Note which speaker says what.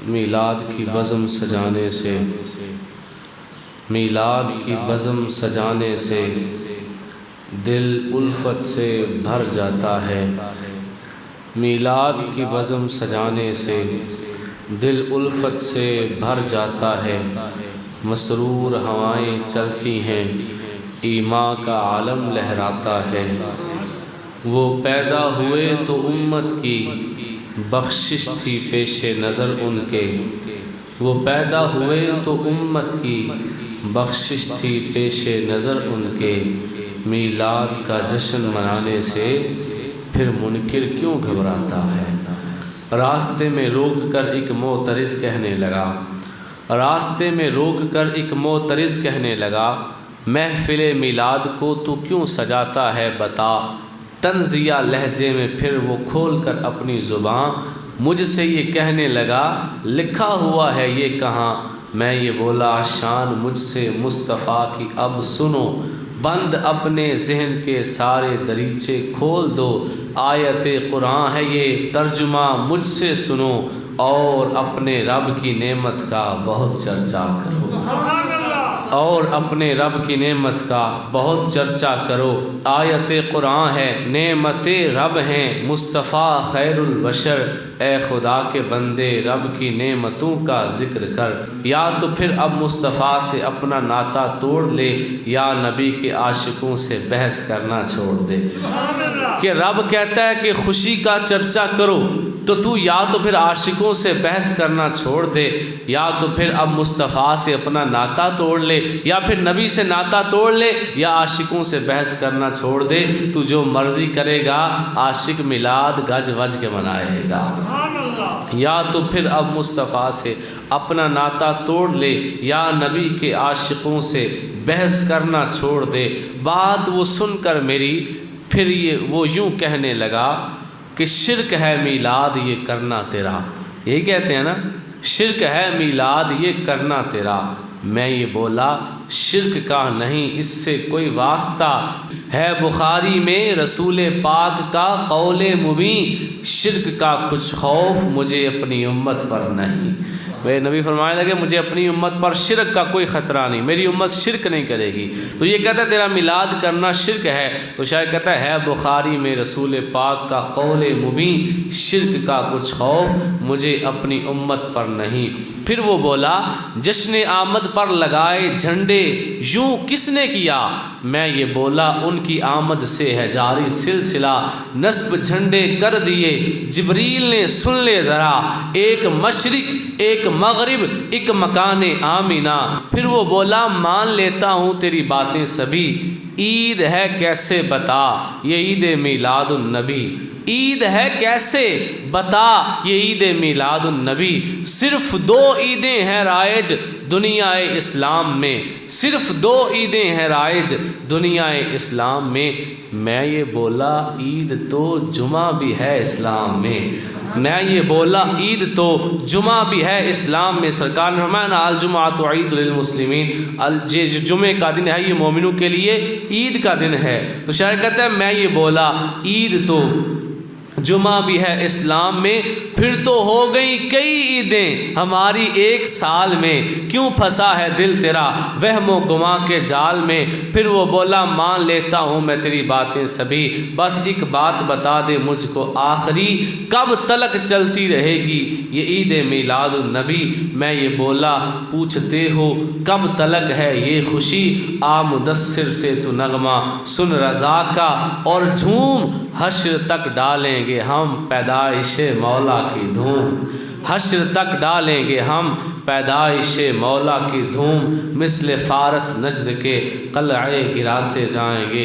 Speaker 1: میلاد کی بزم سجانے سے، میلاد کی بزم سجانے سے دل الفت سے بھر جاتا ہے۔ میلاد کی بزم سجانے سے دل الفت سے بھر جاتا ہے۔ مسرور ہوائیں چلتی ہیں، ایماں کا عالم لہراتا ہے۔ وہ پیدا ہوئے تو امت کی بخشش تھی پیش نظر ان کے، وہ پیدا ہوئے تو امت کی بخشش تھی پیش نظر ان کے۔ میلاد کا جشن منانے سے پھر منکر کیوں گھبراتا ہے؟ راستے میں روک کر ایک معترض کہنے لگا، راستے میں روک کر ایک معترض کہنے لگا، محفل میلاد کو تو کیوں سجاتا ہے بتا۔ طنزیہ لہجے میں پھر وہ کھول کر اپنی زبان مجھ سے یہ کہنے لگا، لکھا ہوا ہے یہ کہاں؟ میں یہ بولا، شان مجھ سے مصطفیٰ کی اب سنو، بند اپنے ذہن کے سارے دریچے کھول دو۔ آیت قرآن ہے یہ، ترجمہ مجھ سے سنو، اور اپنے رب کی نعمت کا بہت چرچا کرو، اور اپنے رب کی نعمت کا بہت چرچا کرو۔ آیت قرآن ہے، نعمت رب ہیں مصطفیٰ خیر البشر، اے خدا کے بندے رب کی نعمتوں کا ذکر کر۔ یا تو پھر اب مصطفیٰ سے اپنا ناطہ توڑ لے، یا نبی کے عاشقوں سے بحث کرنا چھوڑ دے۔ کہ رب کہتا ہے کہ خوشی کا چرچا کرو، تو یا تو پھر عاشقوں سے بحث کرنا چھوڑ دے، یا تو پھر اب مصطفیٰ سے اپنا ناطہ توڑ لے، یا پھر نبی سے ناطہ توڑ لے، یا عاشقوں سے بحث کرنا چھوڑ دے۔ تو جو مرضی کرے گا، عاشق میلاد گج وج کے منائے گا۔ یا تو پھر اب مصطفیٰ سے اپنا ناطہ توڑ لے، یا نبی کے عاشقوں سے بحث کرنا چھوڑ دے۔ بات وہ سن کر میری پھر وہ یوں کہنے لگا کہ شرک ہے میلاد یہ کرنا تیرا۔ یہی کہتے ہیں نا، شرک ہے میلاد یہ کرنا تیرا۔ میں یہ بولا، شرک کا نہیں اس سے کوئی واسطہ ہے، بخاری میں رسول پاک کا قول مبین، شرک کا کچھ خوف مجھے اپنی امت پر نہیں۔ میرے نبی فرمانے لگے، مجھے اپنی امت پر شرک کا کوئی خطرہ نہیں، میری امت شرک نہیں کرے گی۔ تو یہ کہتا ہے تیرا میلاد کرنا شرک ہے، تو شاید کہتا ہے بخاری میں رسول پاک کا قول مبین، شرک کا کچھ خوف مجھے اپنی امت پر نہیں۔ پھر وہ بولا، جشن آمد پر لگائے جھنڈے یوں کس نے کیا؟ میں یہ بولا، ان کی آمد سے ہے جاری سلسلہ، نصب جھنڈے کر دیے جبریل نے، سن لے ذرا، ایک مشرق ایک مغرب ایک مکان آمینہ۔ پھر وہ بولا، مان لیتا ہوں تیری باتیں سبھی، عید ہے کیسے بتا یہ عید میلاد النبی، عید ہے کیسے بتا یہ عید میلاد النبی۔ صرف دو عیدیں ہیں رائج دنیا اسلام میں، صرف دو عیدیں ہیں رائج دنیا اسلام میں۔ میں یہ بولا، عید تو جمعہ بھی ہے اسلام میں، میں یہ بولا، عید تو جمعہ بھی ہے اسلام میں۔ سرکار نے فرمایا، الجمعۃ عید للمسلمین، جو جمعے کا دن ہے یہ مومنوں کے لیے عید کا دن ہے۔ تو شاعر کہتا ہے، میں یہ بولا، عید تو جمعہ بھی ہے اسلام میں، پھر تو ہو گئی کئی عیدیں ہماری ایک سال میں، کیوں پھنسا ہے دل تیرا وہم و گماں کے جال میں۔ پھر وہ بولا، مان لیتا ہوں میں تیری باتیں سبھی، بس ایک بات بتا دے مجھ کو آخری، کب تلک چلتی رہے گی یہ عید میلاد النبی؟ میں یہ بولا، پوچھتے ہو کب تلک ہے یہ خوشی، آ مدثر سے تو نغمہ سن رضا کا، اور جھوم حشر تک ڈالیں گے ہم پیدائش مولا کی دھوم، حشر تک ڈالیں گے ہم پیدائش مولا کی دھوم، مثل فارس نجد کے قلعے گراتے جائیں گے۔